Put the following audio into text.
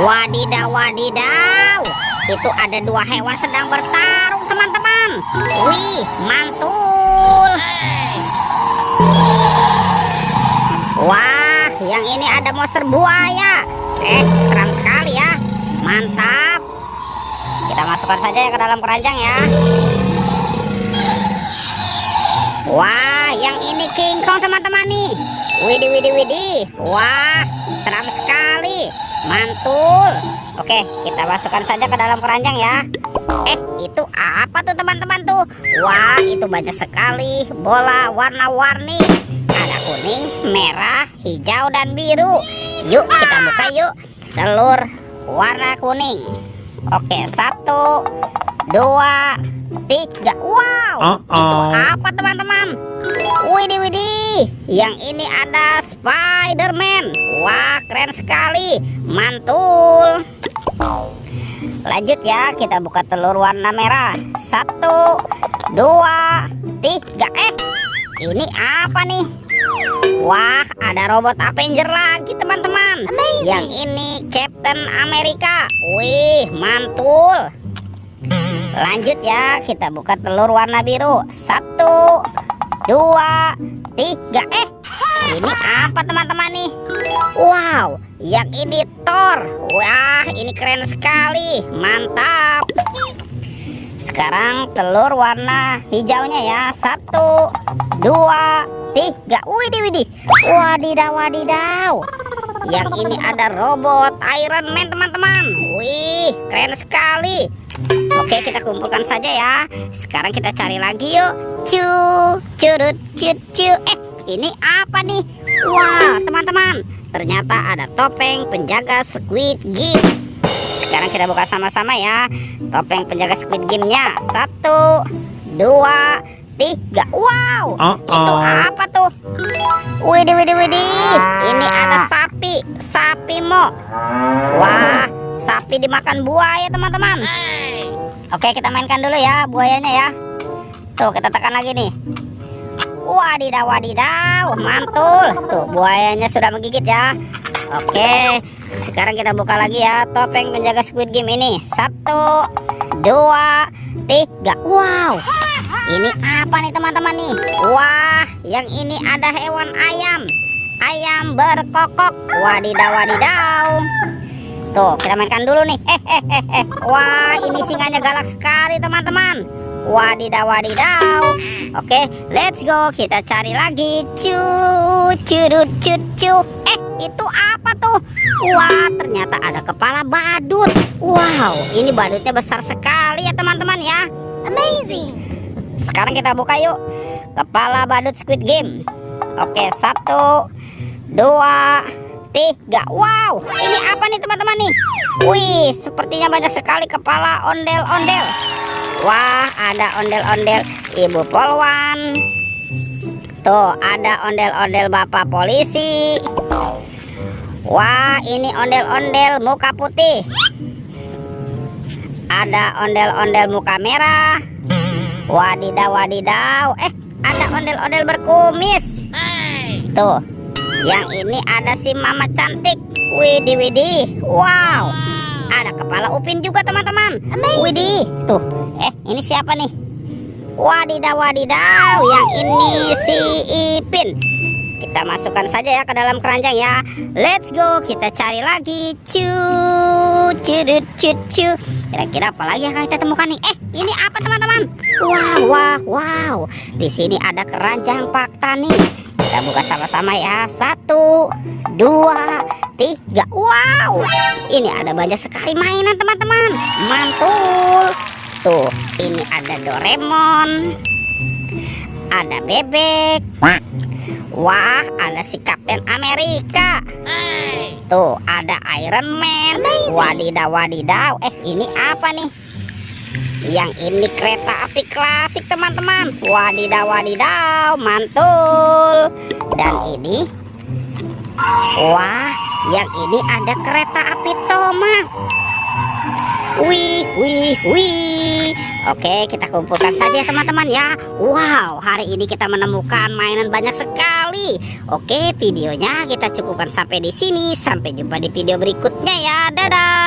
Wadidaw, wadidaw. Itu ada dua hewan sedang bertarung, teman-teman. Wih, mantul. Wah, yang ini ada monster buaya. Seram sekali ya. Mantap. Kita masukkan saja ya ke dalam keranjang ya. Wah, yang ini King Kong, teman-teman nih. Widih, widih, widih. Wah, seram sekali. Mantul. Oke, kita masukkan saja ke dalam keranjang ya. Itu apa tuh, teman-teman tuh? Wah, itu banyak sekali bola warna-warni. Ada kuning, merah, hijau, dan biru. Yuk, kita buka yuk. Telur warna kuning. Oke, 1, 2, 3. Wow, itu apa, teman-teman? Widih, widih. Yang ini ada Spider-Man. Wah, keren sekali. Mantul. Lanjut ya, kita buka telur warna merah. 1, 2, 3. Ini apa nih? Wah, ada robot Avenger lagi, teman-teman. Yang ini Captain America. Wih, mantul. Lanjut ya, kita buka telur warna biru. 1, 2, 3. Ini apa, teman-teman nih? Wow, yang ini Thor. Wah, ini keren sekali. Mantap. Sekarang telur warna hijaunya ya. 1, 2, 3. Widih, widih. Wadidaw, wadidaw. Yang ini ada robot Iron Man, teman-teman. Wih, keren sekali. Oke, kita kumpulkan saja ya. Sekarang kita cari lagi yuk. Curut, cucu. Ini apa nih? Wah, teman-teman, ternyata ada topeng penjaga Squid Game. Sekarang kita buka sama-sama ya. Topeng penjaga Squid Game-nya. 1, 2, 3. Wow, itu apa tuh? Widih, widih, widih. Ini ada sapi. Sapi mo. Wah, sapi dimakan buaya, teman-teman. Oke, kita mainkan dulu ya buayanya ya. Tuh, kita tekan lagi nih. Wadidaw, wadidaw. Mantul. Tuh, buayanya sudah menggigit ya. Oke, sekarang kita buka lagi ya topeng penjaga Squid Game ini. 1, 2, 3. Wow, ini apa nih, teman-teman nih? Wah, yang ini ada hewan ayam. Ayam berkokok. Wadidaw, wadidaw. Tuh, kita mainkan dulu nih. Wah, ini singanya galak sekali, teman-teman. Wadidaw, wadidaw. Oke, let's go. Kita cari lagi. Curut, cucu. Itu apa tuh? Wah, ternyata ada kepala badut. Wow, ini badutnya besar sekali ya, teman-teman ya. Amazing. Sekarang kita buka yuk kepala badut Squid Game. Oke, 1, 2, 3. Wow, ini apa nih, teman-teman nih? Wih, sepertinya banyak sekali kepala ondel-ondel. Wah, ada ondel-ondel Ibu Polwan. Tuh, ada ondel-ondel Bapak Polisi. Wah, ini ondel-ondel muka putih. Ada ondel-ondel muka merah. Wadidaw, wadidaw. Ada ondel-ondel berkumis. Tuh, yang ini ada si Mama cantik. Widih, widih. Wow, ada kepala Upin juga, teman-teman. Widih. Tuh, ini siapa nih? Wadidaw, wadidaw. Yang ini si Ipin. Kita masukkan saja ya ke dalam keranjang ya. Let's go. Kita cari lagi. Curut, cucu. Kira-kira apa lagi yang kita temukan nih? Ini apa, teman-teman? Wow. Di sini ada keranjang fakta nih. Kita buka sama-sama ya. 1, 2, 3. Wow, ini ada banyak sekali mainan, teman-teman. Mantul. Tuh, ini ada Doraemon. Ada bebek. Wah, ada si Captain America. Tuh, ada Iron Man. Wadidaw, wadidaw. Ini apa nih? Yang ini kereta api klasik, teman-teman. Wadidaw, wadidaw. Mantul. Dan ini, wah, yang ini ada kereta api Thomas. Wih, Oke, kita kumpulkan saja teman-teman ya. Wow, hari ini kita menemukan mainan banyak sekali. Oke, videonya kita cukupkan sampai di sini. Sampai jumpa di video berikutnya ya. Dadah.